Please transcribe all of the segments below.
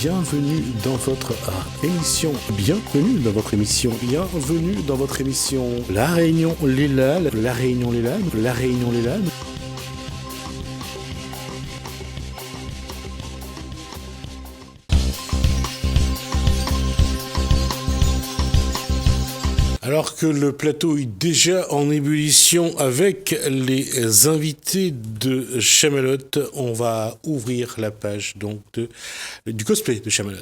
bienvenue dans votre émission. Bienvenue dans votre émission. Bienvenue dans votre émission. La Réunion les LAN. La Réunion les LAN. La Réunion les LAN. Alors que le plateau est déjà en ébullition avec les invités de Chamalot, on va ouvrir la page donc du cosplay de Chamalot.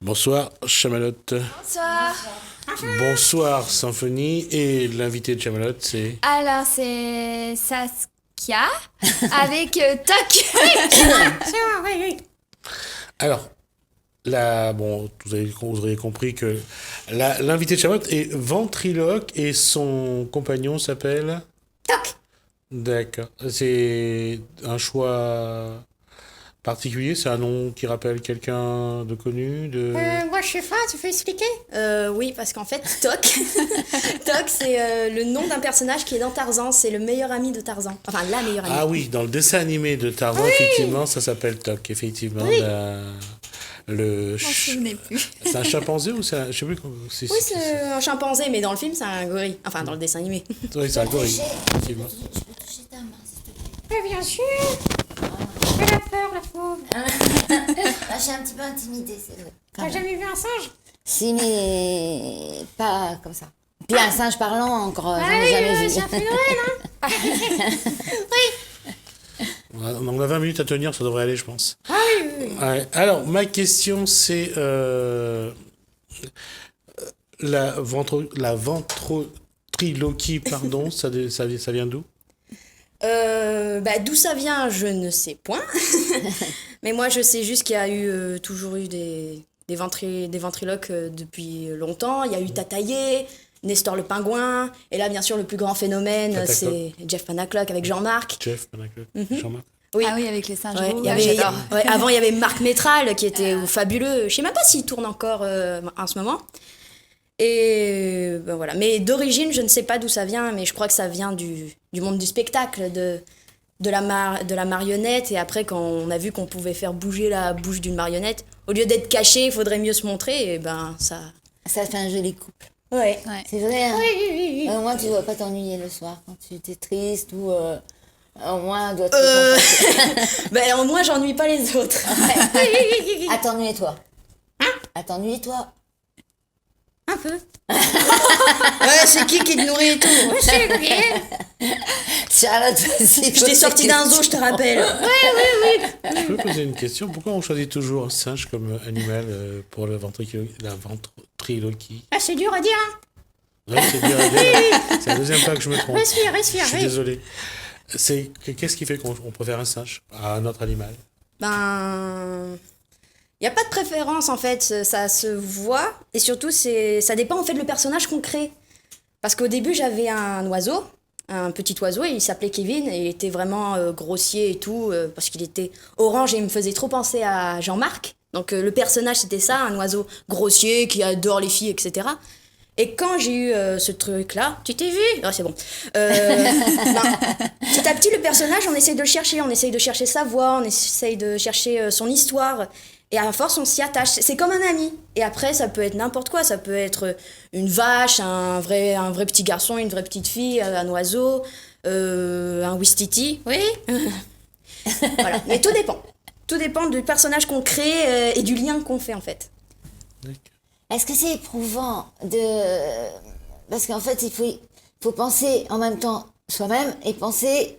Bonsoir Chamalot. Bonsoir. Bonsoir Symphonie. Et l'invité de Chamalot, c'est... Alors, c'est Saskia avec Toc. Alors, vous aurez compris que l'invité de Chamalot est ventriloque et son compagnon s'appelle... Toc. D'accord. C'est un choix particulier, c'est un nom qui rappelle quelqu'un de connu Moi je sais pas, tu peux expliquer? Oui, parce qu'en fait, Toc, Toc c'est le nom d'un personnage qui est dans Tarzan, c'est le meilleur ami de Tarzan. Enfin, la meilleure amie. Ah oui, dans le dessin animé de Tarzan, Oui. effectivement, ça s'appelle Toc, effectivement. Oui. Je m'en souvenais plus. C'est un chimpanzé ou c'est un... Je sais plus comment... Oui, c'est un chimpanzé, mais dans le film, c'est un gorille. Enfin, dans le dessin animé. Oui, c'est un gorille, effectivement. Je peux toucher ta main, s'il te plaît. Mais bien sûr. Elle a peur, la pauvre. Je suis un petit peu intimidée, c'est vrai. T'as jamais vu un singe? Si, mais pas comme ça. Puis un singe parlant, encore, j'en ai oui, jamais vu. c'est un phénomène, hein. On a 20 minutes à tenir, ça devrait aller, je pense. Ah oui, oui, oui. Ouais. Alors, ma question, c'est... la ventriloquie, pardon, ça vient d'où? D'où ça vient, je ne sais point. Mais moi, je sais juste qu'il y a toujours eu des ventriloques depuis longtemps. Il y a eu Tataillé, Nestor le pingouin. Et là, bien sûr, le plus grand phénomène, Patacloc. c'est Jeff Panacloc avec Jean-Marc. Jeff Panacloc, Jean-Marc. Oui. Ah oui, avec les singes Ouais, roux. il y avait- J'adore. ouais, avant, il y avait Marc Métral qui était fabuleux. Je sais même pas s'il tourne encore en ce moment. Et voilà. Mais d'origine, je ne sais pas d'où ça vient, mais je crois que ça vient du monde du spectacle, de la marionnette. Et après, quand on a vu qu'on pouvait faire bouger la bouche d'une marionnette, au lieu d'être caché, il faudrait mieux se montrer. Et ben, ça. Ça fait un joli couple. Ouais. Ouais. C'est vrai, hein? Oui. Au moins, tu dois pas t'ennuyer le soir quand tu es triste ou... au moins, tu dois te réconforter. Au moins, j'ennuie pas les autres. Attends-nuis-toi. Hein? Attends-nuis-toi. Un peu. Ouais, c'est qui te nourrit et tout. C'est bien. Charlotte, vas-y. Je t'ai sorti d'un zoo, je te rappelle. Je peux poser une question? Pourquoi on choisit toujours un singe comme animal pour la ventriloquie? Ah, c'est dur à dire, hein. Ouais, c'est bien à dire. C'est la deuxième fois que je me trompe. Respire, Je suis oui. désolé. Qu'est-ce qui fait qu'on préfère un singe à un autre animal? Il n'y a pas de préférence en fait, ça se voit et surtout ça dépend en fait le personnage qu'on crée. Parce qu'au début j'avais un oiseau, un petit oiseau et il s'appelait Kevin et il était vraiment grossier et tout parce qu'il était orange et il me faisait trop penser à Jean-Marc. Donc le personnage c'était ça, un oiseau grossier qui adore les filles etc. Et quand j'ai eu ce truc-là, tu t'es vu? Ah, c'est bon. Petit à petit, le personnage, on essaye de le chercher. On essaye de chercher sa voix, on essaye de chercher son histoire. Et à force, on s'y attache. C'est comme un ami. Et après, ça peut être n'importe quoi. Ça peut être une vache, un vrai petit garçon, une vraie petite fille, un oiseau, un Wistiti. Oui. Voilà. Mais tout dépend. Tout dépend du personnage qu'on crée et du lien qu'on fait, en fait. D'accord. Est-ce que c'est éprouvant de... Parce qu'en fait, il faut penser en même temps soi-même et penser...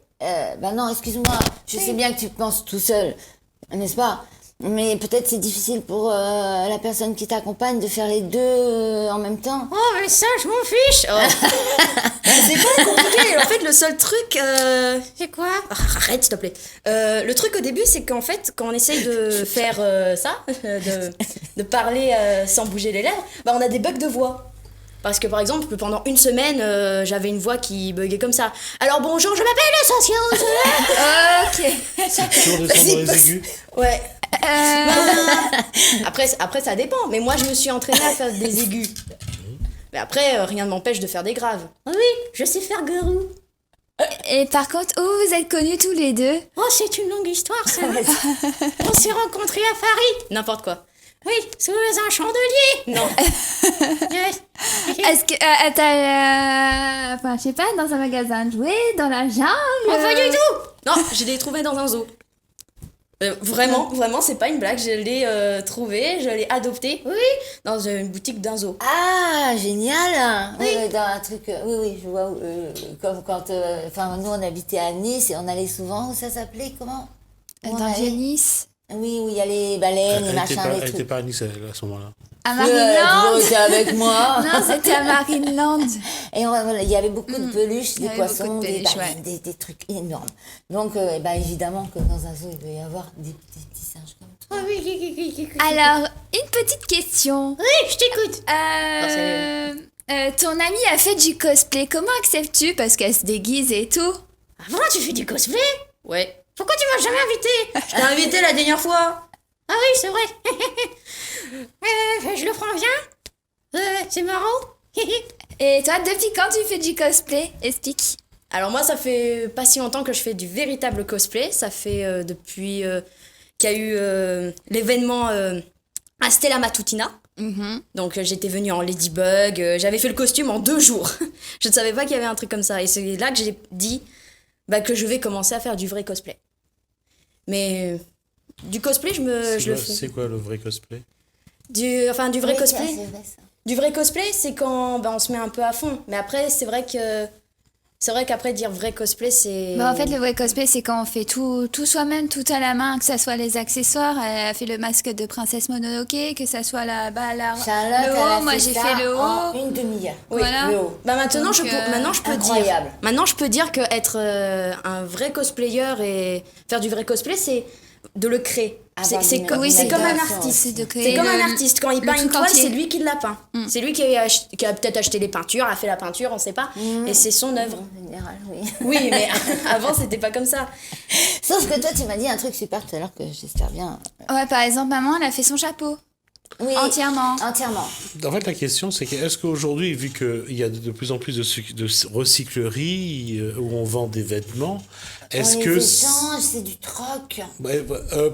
non, excuse-moi, je sais bien que tu penses tout seul, n'est-ce pas? Mais peut-être c'est difficile pour la personne qui t'accompagne de faire les deux en même temps. Oh, mais ça, je m'en fiche. C'est pas compliqué. En fait, le seul truc... C'est quoi? Arrête, s'il te plaît. Le truc au début, c'est qu'en fait, quand on essaye de faire ça, de parler sans bouger les lèvres, on a des bugs de voix. Parce que par exemple, pendant une semaine, j'avais une voix qui buguait comme ça. Alors bonjour, je m'appelle Saskia. Ok. Toujours descendre dans les aigus? Ouais. Après, ça dépend. Mais moi, je me suis entraînée à faire des aigus. Mais après, rien ne m'empêche de faire des graves. Oui, je sais faire Garou. Et par contre, où vous êtes connus tous les deux? Oh, c'est une longue histoire, ça. On s'est rencontrés à Paris. N'importe quoi. Oui, sous un chandelier. Non. Yes. Est-ce que enfin, je sais pas, dans un magasin de jouets, dans la jungle? Oh, pas du tout. Non, je l'ai trouvé dans un zoo. Vraiment, c'est pas une blague. Je l'ai trouvé, je l'ai adopté. Oui, dans une boutique d'un zoo. Ah, génial. Oui. Dans un truc, oui, je vois, comme quand, enfin, nous, on habitait à Nice et on allait souvent, ça s'appelait comment? Où on Dans allait Nice. Oui, où il y a les baleines, les Elle machins, était les pas trucs. à Nice à ce moment-là. À Tu as Marineland. toujours été avec moi. Non, c'était à Marineland. Et voilà, il y avait beaucoup de peluches, Il y des avait poissons, beaucoup de des peluches, baleines, des trucs énormes. Donc, évidemment que dans un zoo, il peut y avoir des petits singes comme toi. Oh, oui. Alors, une petite question. Oui, je t'écoute. Ton amie a fait du cosplay. Comment acceptes-tu? Parce qu'elle se déguise et tout. Avant, tu fais du cosplay? Ouais. Pourquoi tu m'as jamais invité? Je t'ai invité la dernière fois. Ah oui, c'est vrai. Je le prends bien. C'est marrant. Et toi, depuis quand tu fais du cosplay? Explique. Alors moi, ça fait pas si longtemps que je fais du véritable cosplay. Ça fait depuis qu'il y a eu l'événement à Stella Matutina. Donc j'étais venue en Ladybug. J'avais fait le costume en 2 jours. Je ne savais pas qu'il y avait un truc comme ça. Et c'est là que j'ai dit que je vais commencer à faire du vrai cosplay. Mais du cosplay, je le fais. C'est quoi le vrai cosplay? Du vrai Oui, cosplay. tiens, c'est vrai, ça. Du vrai cosplay, c'est quand on se met un peu à fond. Mais après, c'est vrai qu'après dire vrai cosplay, c'est. Bah, en fait, le vrai cosplay, c'est quand on fait tout soi-même, tout à la main, que ça soit les accessoires. Elle a fait le masque de Princesse Mononoke, que ça soit Charlotte, le elle a haut. Moi, fait j'ai ça fait le en haut. une demi-heure. Oui, Voilà. le haut. Bah maintenant, Donc, je peux incroyable. dire. Maintenant, je peux dire que être un vrai cosplayer et faire du vrai cosplay, c'est de le créer. Avoir C'est une comme un imagination. artiste. C'est de créer C'est comme un le- artiste. Quand il le peint une truc toile, entier. c'est lui qui l'a peint. C'est lui qui a peut-être acheté les peintures, a fait la peinture, on sait pas. Et c'est son œuvre. En général, oui. Oui, mais avant, c'était pas comme ça. Sauf que toi, tu m'as dit un truc super tout à l'heure que j'espère bien. Ouais, par exemple, maman, elle a fait son chapeau. Oui. Entièrement. Entièrement. En fait, la question, c'est que est-ce qu'aujourd'hui, vu qu'il y a de plus en plus de recycleries où on vend des vêtements, est-ce On que... les échange, c'est du troc.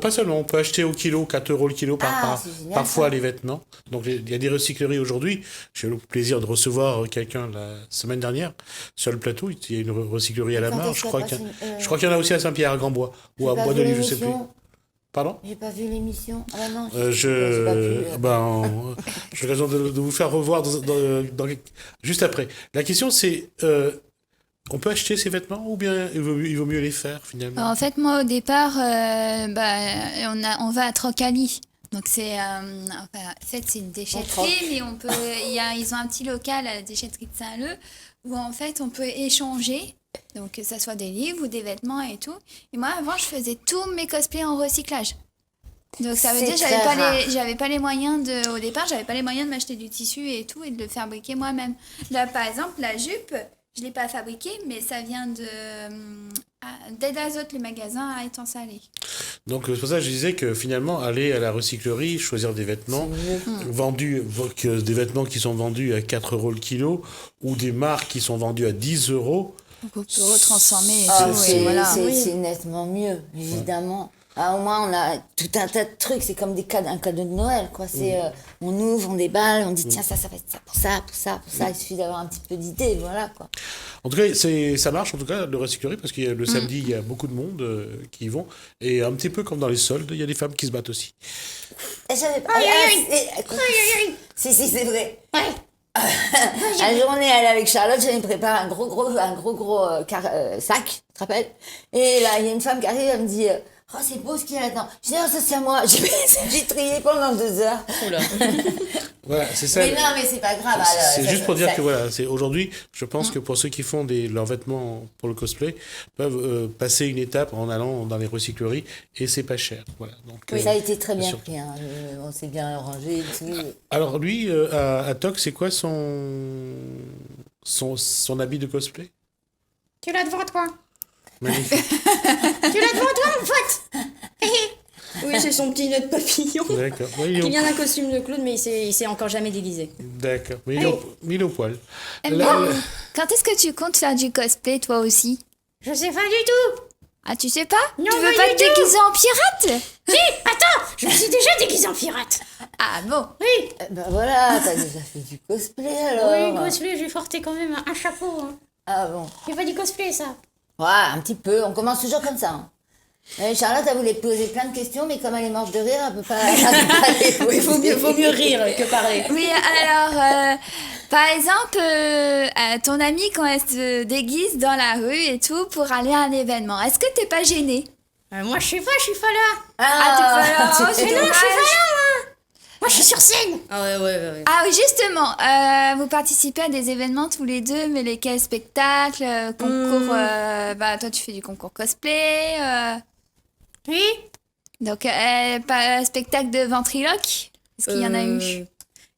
pas seulement, on peut acheter au kilo, 4 € le kilo c'est génial, parfois ça. les vêtements. Donc il y a des recycleries aujourd'hui. J'ai eu le plaisir de recevoir quelqu'un la semaine dernière sur le plateau. Il y a une recyclerie à la Quand marge. est-ce Je qu'elle crois passe je crois qu'il y en a aussi à Saint-Pierre, à Grandbois, ou à J'ai pas Bois vu d'Olive, je sais plus. l'émission. Pardon? J'ai pas vu l'émission. Ah non, j'ai pas pu, J'ai l'occasion de vous faire revoir juste après. La question, c'est on peut acheter ces vêtements ou bien il vaut mieux les faire finalement? En fait, moi, au départ, on va à Trocali. Donc, c'est une déchetterie, mais ils ont un petit local à la déchetterie de Saint-Leu où, en fait, on peut échanger. Donc, que ça soit des livres ou des vêtements et tout. Et moi, avant, je faisais tous mes cosplays en recyclage. Donc, ça veut C'est dire que très rare. j'avais pas les moyens au départ, j'avais pas les moyens de m'acheter du tissu et tout et de le fabriquer moi-même. Là, par exemple, la jupe, je l'ai pas fabriquée, mais ça vient d'Aide Azote, le magasin à Étang-Salé. Donc c'est pour ça que je disais que finalement, aller à la recyclerie, choisir des vêtements des vêtements qui sont vendus à 4 € le kilo ou des marques qui sont vendues à 10 €. Donc, on peut retransformer et Ah, tout. c'est Et voilà. c'est nettement mieux, évidemment. Ah, au moins, on a tout un tas de trucs. C'est comme un cadeau de Noël, quoi. On ouvre, on déballe, on dit tiens, ça va être ça pour ça, pour ça, pour ça. Il suffit d'avoir un petit peu d'idées, voilà, quoi. En tout cas, ça marche en tout cas, le recyclerie, parce que le samedi, il y a beaucoup de monde qui y vont. Et un petit peu comme dans les soldes, il y a des femmes qui se battent aussi. Et j'avais pas. Si, c'est vrai. Ouais. Un jour, on est allé avec Charlotte, j'avais préparé un gros sac, tu te rappelles? Et là, il y a une femme qui arrive, elle me dit oh, c'est beau ce qu'il y a là-dedans. Je dis, non, ça c'est à moi. J'ai trié pendant 2 heures. Voilà, c'est ça. Mais non, mais c'est pas grave. C'est juste pour dire que voilà, aujourd'hui, je pense que pour ceux qui font leurs vêtements pour le cosplay, peuvent passer une étape en allant dans les recycleries et c'est pas cher. Voilà, donc, Oui, ça a été très bien sûr. pris. Hein. On s'est bien arrangé et tout. Alors lui, à Toc, c'est quoi son habit de cosplay? Tu l'as devant toi. Magnifique. Tu l'as devant toi, mon pote. Oui, c'est son petit nœud de papillon. D'accord. Oui, Il vient d'un costume de clown, mais il s'est encore jamais déguisé. D'accord. Mais il est au poil. Quand est-ce que tu comptes faire du cosplay, toi aussi? Je sais pas du tout. Ah, tu sais pas? Non, Tu veux pas pas du te déguiser en pirate? Attends, je me suis déjà déguisée en pirate. Ah bon? Oui. Bah voilà, t'as déjà fait du cosplay alors. Oui, cosplay, j'ai porté quand même un chapeau. Hein. Ah bon. C'est pas du cosplay, ça. Ouais, un petit peu, on commence toujours comme ça. Hein. Charlotte, elle voulait poser plein de questions, mais comme elle est morte de rire, elle peut pas, les poser. Il vaut mieux rire que parler. Oui, alors, par exemple, ton amie, quand elle se déguise dans la rue et tout pour aller à un événement, est-ce que t'es pas gênée? Moi, je sais pas, je suis pas là. Ah, t'es pas là? Oh, c'est Mais non, je suis pas dommage. là, moi. Moi, je suis sur scène. Ah ouais. Ah oui, justement, vous participez à des événements tous les deux, mais lesquels spectacles, concours, bah toi tu fais du concours cosplay, Oui. donc pas spectacle de ventriloque, est-ce qu'il y en a eu?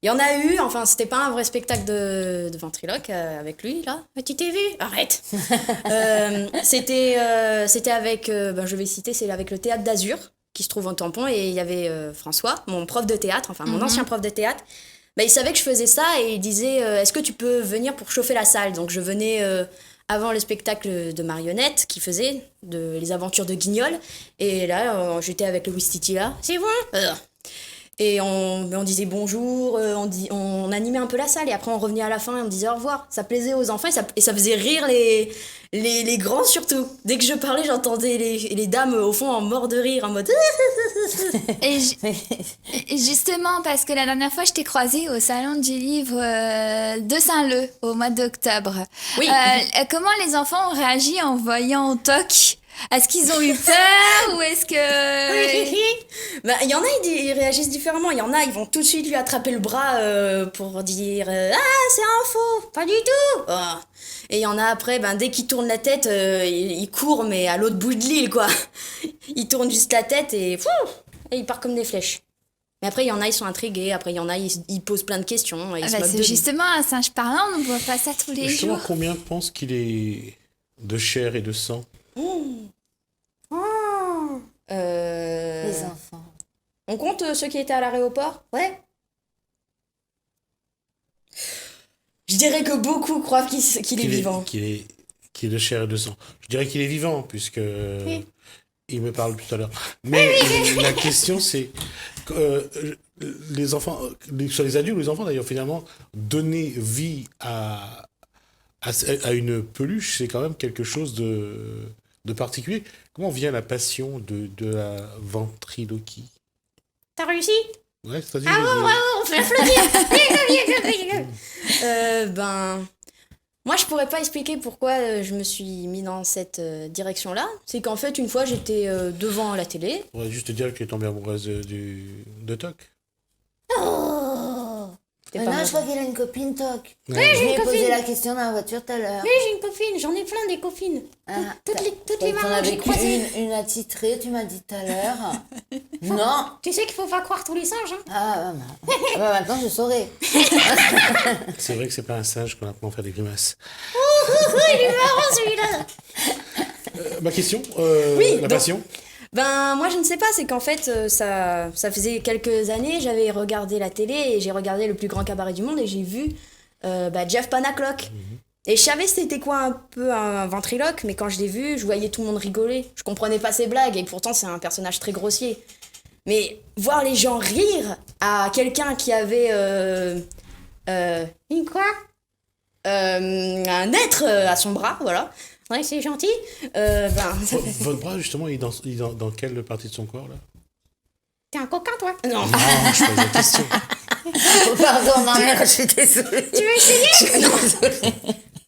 Il y en a eu, enfin c'était pas un vrai spectacle de ventriloque avec lui là. Mais tu t'es vu? Arrête. C'était avec, je vais citer, c'est avec le théâtre d'Azur qui se trouve en Tampon et il y avait François, mon prof de théâtre, enfin mon ancien prof de théâtre. Il savait que je faisais ça et il disait est-ce que tu peux venir pour chauffer la salle? Donc je venais avant le spectacle de marionnettes qu'il faisait, de Les Aventures de Guignol. Et là, j'étais avec le Wistiti là. C'est bon? Et on disait bonjour, on animait un peu la salle et après on revenait à la fin et on disait au revoir. Ça plaisait aux enfants et ça faisait rire les grands surtout. Dès que je parlais, j'entendais les dames au fond en mort de rire, en mode... Et justement, parce que la dernière fois, je t'ai croisée au salon du livre de Saint-Leu au mois d'octobre. Oui. Comment les enfants ont réagi en voyant Toc? Est-ce qu'ils ont eu peur ou est-ce que... Il y en a, ils réagissent différemment. Il y en a, ils vont tout de suite lui attraper le bras pour dire ah, c'est un faux, pas du tout. Oh. Et il y en a après, dès qu'il tourne la tête, il court, mais à l'autre bout de l'île, quoi. Il tourne juste la tête et il part comme des flèches. Mais après, il y en a, ils sont intrigués. Après, il y en a, ils posent plein de questions. Et ils se moquent de c'est lui. justement un singe parlant, on ne voit pas ça tous les Justement, jours. combien pensent qu'il est de chair et de sang? Les enfants. On compte ceux qui étaient à l'aéroport? Ouais. Je dirais que beaucoup croient qu'il est vivant. Qu'il est de chair et de sang. Je dirais qu'il est vivant, puisque il me parle tout à l'heure. Mais la question, c'est les enfants, soit les adultes ou les enfants d'ailleurs, finalement, donner vie à une peluche, c'est quand même quelque chose de particulier. Comment vient la passion de la ventriloquie? T'as réussi? Ouais, c'est-à-dire... Ah bon, bravo, on fait applaudir. Moi, je pourrais pas expliquer pourquoi je me suis mis dans cette direction-là. C'est qu'en fait, une fois, j'étais devant la télé. On va juste te dire que tu es tombée amoureuse de Toc. C'était pas Non, mon- je crois qu'il a une copine, Toc. Ouais. Je lui ai copine. posé la question dans la voiture tout à l'heure. Oui, j'ai une copine, j'en ai plein des copines. Ah, Toutes t'en les mamans que avais j'ai croisées. une attitrée, tu m'as dit tout à l'heure. Non. Tu sais qu'il faut pas croire tous les singes, hein. Ah, maintenant je saurais. C'est vrai que c'est pas un singe qu'on apprend à faire des grimaces. Il est marrant celui-là. Ma question, Oui, la donc- passion. Moi, je ne sais pas. C'est qu'en fait, ça faisait quelques années, j'avais regardé la télé et j'ai regardé le plus grand cabaret du monde et j'ai vu Jeff Panaclock. Et je savais c'était quoi un peu un ventriloque, mais quand je l'ai vu, je voyais tout le monde rigoler. Je comprenais pas ses blagues et pourtant c'est un personnage très grossier. Mais voir les gens rire à quelqu'un qui avait Une quoi? un être à son bras, voilà. Ouais, c'est gentil. Votre bras, justement, il est dans quelle partie de son corps, là? T'es un coquin, toi. Non. Non, je pose la question. Oh, pardon, ma mère, je suis désolée. Tu veux essayer?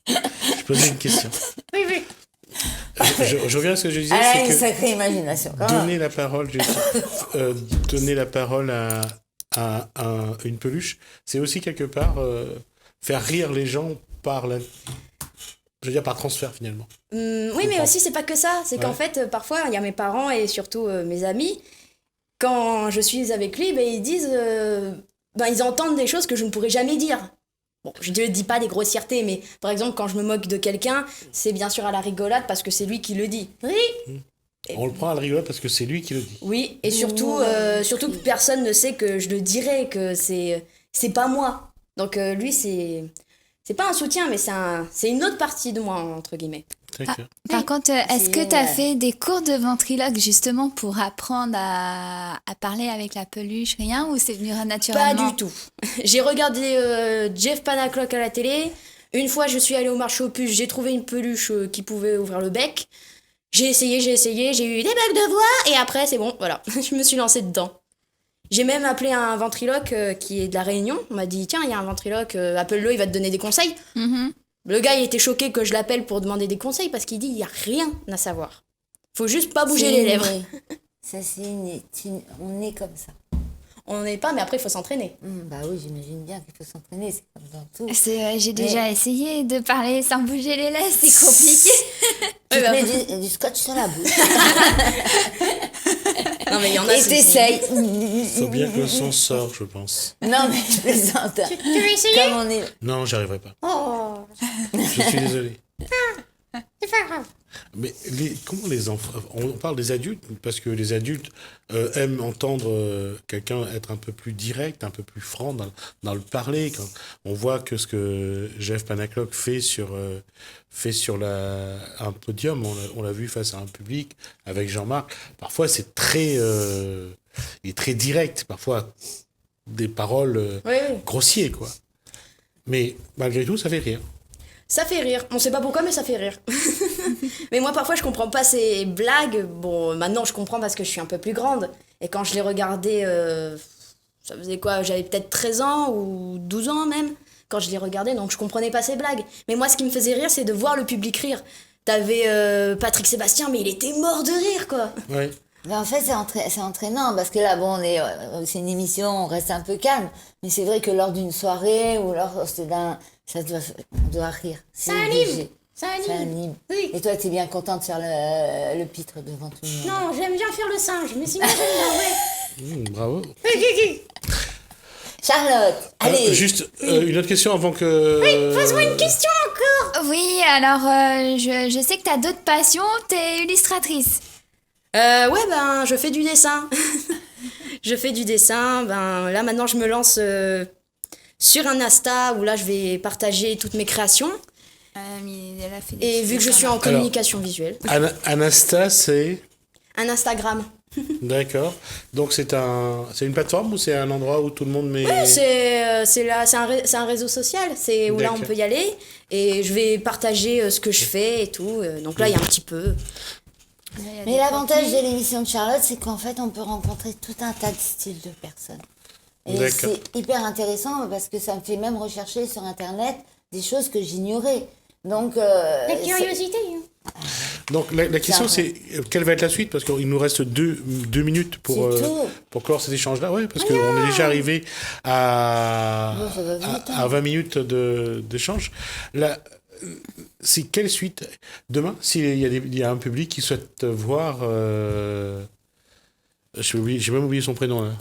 Je posais une question. Oui, oui. Je reviens à ce que je disais, Elle a une c'est que sacrée imagination, quand même. donner la parole, donner la parole à une peluche, c'est aussi quelque part faire rire les gens par par transfert, finalement. Oui, mais aussi, c'est pas que ça. C'est qu'en fait, parfois, il y a mes parents et surtout mes amis. Quand je suis avec lui, ils disent... ils entendent des choses que je ne pourrais jamais dire. Bon, je ne dis pas des grossièretés, mais par exemple, quand je me moque de quelqu'un, c'est bien sûr à la rigolade parce que c'est lui qui le dit. Oui. On le prend à la rigolade parce que c'est lui qui le dit. Oui, et surtout que personne ne sait que je le dirai, que c'est pas moi. Donc lui, c'est pas un soutien, mais c'est une autre partie de moi, entre guillemets. D'accord. Par contre, est-ce que tu as génial. fait des cours de ventriloque justement pour apprendre à parler avec la peluche, rien, ou c'est venu Pas naturellement? du tout. J'ai regardé Jeff Panaclock à la télé. Une fois, je suis allée au marché aux puces, j'ai trouvé une peluche qui pouvait ouvrir le bec. J'ai essayé, j'ai eu des bugs de voix et après, c'est bon, voilà. Je me suis lancée dedans. J'ai même appelé un ventriloque qui est de la Réunion. On m'a dit, tiens, il y a un ventriloque, appelle-le, il va te donner des conseils. Mhm. Le gars, il était choqué que je l'appelle pour demander des conseils parce qu'il dit, il n'y a rien à savoir. Faut juste pas bouger les lèvres. Ça, c'est on est comme ça. On n'est pas, mais après, il faut s'entraîner. Bah oui, j'imagine bien qu'il faut s'entraîner, c'est comme dans tout. J'ai déjà essayé de parler sans bouger les lèvres, c'est compliqué. Tu te mets du scotch sur la bouche. Non, mais il y en a Et qui t'essayes. Faut bien que le son sorte, je pense. Non, mais je plaisante. Tu veux essayer? Comme on est. Non, j'y arriverai pas. Oh, Je suis désolé. c'est pas grave. Mais comment les enfants... On parle des adultes, parce que les adultes aiment entendre quelqu'un être un peu plus direct, un peu plus franc dans le parler. Quand on voit que ce que Jeff Panaclock fait sur un podium, on l'a vu face à un public avec Jean-Marc, parfois c'est très... il est très direct, parfois des paroles Oui, oui. grossiers, quoi. Mais malgré tout, ça fait rire. Ça fait rire. On sait pas pourquoi, mais ça fait rire. Mais moi, parfois, je comprends pas ces blagues. Bon, maintenant, je comprends parce que je suis un peu plus grande. Et quand je les regardais, ça faisait quoi? J'avais peut-être 13 ans ou 12 ans même, quand je les regardais, donc je comprenais pas ces blagues. Mais moi, ce qui me faisait rire, c'est de voir le public rire. T'avais Patrick Sébastien, mais il était mort de rire, quoi. Ouais. Mais en fait, c'est entraînant parce que là, bon, c'est une émission, on reste un peu calme. Mais c'est vrai que lors d'une soirée ou lors on doit rire. C'est Ça obligé. anime. Ça Ça anime. anime. Oui. Et toi, t'es bien contente de faire le pitre devant tout le monde. Non, j'aime bien faire le singe, mais sinon j'aime bien, ouais. Bravo. Charlotte, allez. Juste une autre question avant que... Pose-moi une question encore. Oui, alors je sais que tu as d'autres passions, tu es illustratrice. Ouais, ben, je fais du dessin. Je fais du dessin. Ben, là, maintenant, je me lance sur un Insta où là, je vais partager toutes mes créations. Mais elle a fait des Et petits vu que je dessins, suis là. en communication visuelle, Anasta, c'est... un Instagram. D'accord. Donc c'est une plateforme ou c'est un endroit où tout le monde met... C'est un réseau social, c'est où là on D'accord. peut y aller et je vais partager ce que je fais et tout. Donc là il y a un petit peu. Il y a Mais des l'avantage croquis. de l'émission de Charlotte, c'est qu'en fait, on peut rencontrer tout un tas de styles de personnes. Et D'accord. c'est hyper intéressant parce que ça me fait même rechercher sur Internet des choses que j'ignorais. Donc, La curiosité. hein. Donc la question Ça, c'est quelle va être la suite, parce qu'il nous reste deux minutes C'est tout. pour clore cet échange-là. Ouais, parce qu'on est déjà arrivé à, Bon, ça va vite, hein. à 20 minutes d'échange. Là, c'est quelle suite demain s'il y a un public qui souhaite voir... j'ai même oublié son prénom là.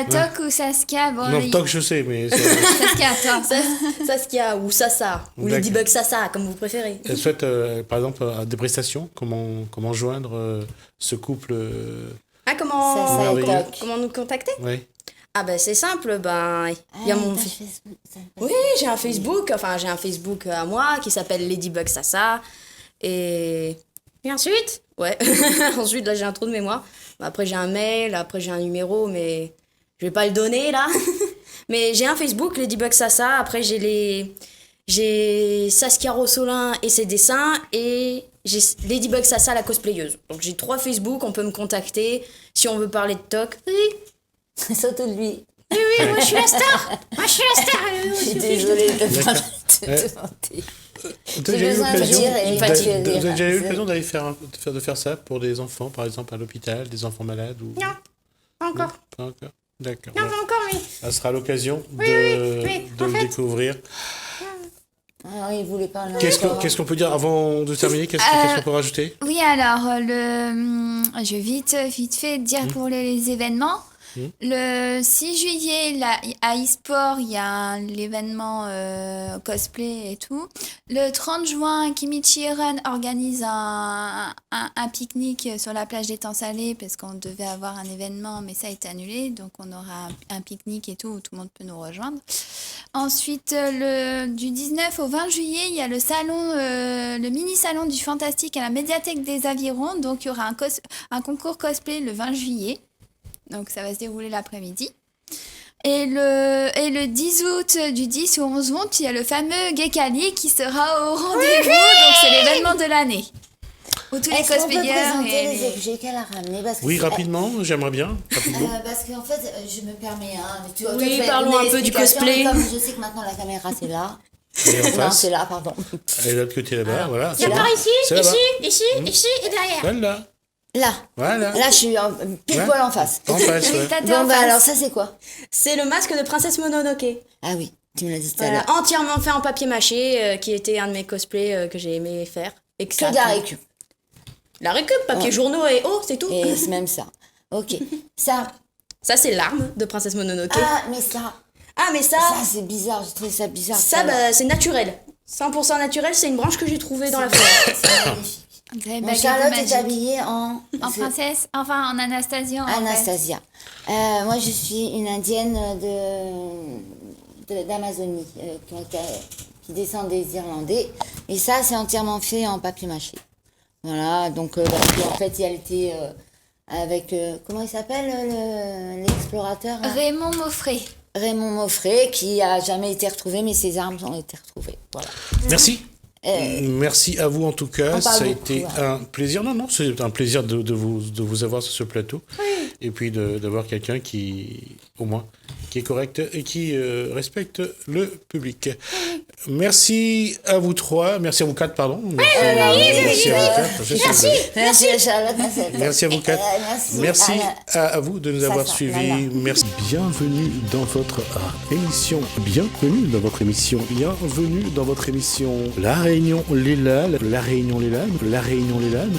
Toc ou Saskia, bon, Non, les- Toc je sais, mais Saskia, toi. Saskia ou Sasa ou D'accord. Ladybug Sasa comme vous préférez. elle souhaite par exemple des prestations. Comment joindre ce couple Ah Ça Merveilleux. et toc. comment nous contacter? ouais. Ah ben c'est simple, ben il y a mon page Facebook, ça. Oui, j'ai un Facebook à moi qui s'appelle Ladybug Sasa et ensuite, ouais. Ensuite là j'ai un trou de mémoire. Après j'ai un mail, après j'ai un numéro mais je vais pas le donner là. Mais j'ai un Facebook Ladybug Sasa, après j'ai Saskia Rossolin et ses dessins et j'ai Ladybug Sasa la cosplayeuse. Donc j'ai 3 Facebook, on peut me contacter si on veut parler de toc. Oui, Surtout de lui. Oui, moi je suis la star. Moi je suis la star. Je suis désolée de te D'accord. demander. Vous avez déjà eu besoin de l'occasion dire et vous fatigue. avez déjà eu C'est- l'occasion de faire ça pour des enfants, par exemple à l'hôpital, des enfants malades ou... Non, pas encore. Pas encore. D'accord. Non, Bon. pas encore, mais. Ça sera l'occasion oui, de en le fait- découvrir. Ah, il voulait parler. Qu'est-ce qu'on peut dire avant de terminer? Qu'est-ce qu'on peut rajouter? Oui, alors, je vais vite fait dire pour les événements. Le 6 juillet, là, à eSport, il y a l'événement cosplay et tout. Le 30 juin, Kimichi Run organise un pique-nique sur la plage des Temps Salés parce qu'on devait avoir un événement, mais ça a été annulé. Donc, on aura un pique-nique et tout où tout le monde peut nous rejoindre. Ensuite, du 19 au 20 juillet, il y a le salon, le mini-salon du Fantastique à la médiathèque des Avirons. Donc, il y aura un concours cosplay le 20 juillet. Donc, ça va se dérouler l'après-midi. Et le 10 août, du 10 au 11 août, il y a le fameux Gekali qui sera au rendez-vous. Donc, c'est l'événement de l'année. Où tous les Est-ce qu'on peut cosplayers présenter et les objets qu'elle a ramenés parce que Oui, c'est- rapidement, j'aimerais bien. Rapidement. Parce qu'en fait, je me permets. Oui, parlons un peu du cosplay. Comme je sais que maintenant la caméra c'est là. Et en Non, face, c'est là, pardon. et de l'autre côté là-bas, voilà. Il y a par ici, C'est là-bas. ici et derrière. Voilà. Là. Voilà. Là, je suis pile Ouais. poil en face. En face, ouais. T'as Bon, bah alors, ça, c'est quoi? C'est le masque de Princesse Mononoke. Ah oui, tu me l'as dit tout à Voilà, l'heure. entièrement fait en papier mâché, qui était un de mes cosplays que j'ai aimé faire. Et que Que ça de la a- récup. La récup, papier Ouais. journaux et c'est tout. Et c'est même ça. Ok. Ça. Ça, c'est l'arme de Princesse Mononoke. Ah, mais ça. Mais ça, Ça, c'est bizarre. J'ai trouvé ça bizarre. ça bah, c'est naturel. 100% naturel, c'est une branche que j'ai trouvée dans la forêt. c'est magnifique. Vous avez Bon, baguette Charlotte magique. est habillée en... En princesse, enfin en Anastasia. En fait. Anastasia. Moi, je suis une indienne d'Amazonie qui descend des Irlandais. Et ça, c'est entièrement fait en papier mâché. Voilà, donc parce qu'en fait, elle était avec... comment il s'appelle, l'explorateur là Raymond Moffret. Raymond Moffret, qui a jamais été retrouvé, mais ses armes ont été retrouvées. Voilà. Merci. Merci à vous en tout cas, on parle ça a beaucoup, été ouais. un plaisir. Non, c'est un plaisir de vous avoir sur ce plateau. Et puis d'avoir quelqu'un qui, au moins, qui est correct et qui respecte le public. Merci à vous trois, merci à vous quatre, pardon. Merci à vous quatre. Je sais que- Merci à Charlotte. Merci à vous quatre. Merci Anna. à vous de nous avoir Ça, suivis. Nana. Merci. Bienvenue dans votre émission. Bienvenue dans votre émission. Bienvenue dans votre émission. La Réunion Lélane. La Réunion Lélane. La Réunion Lélane.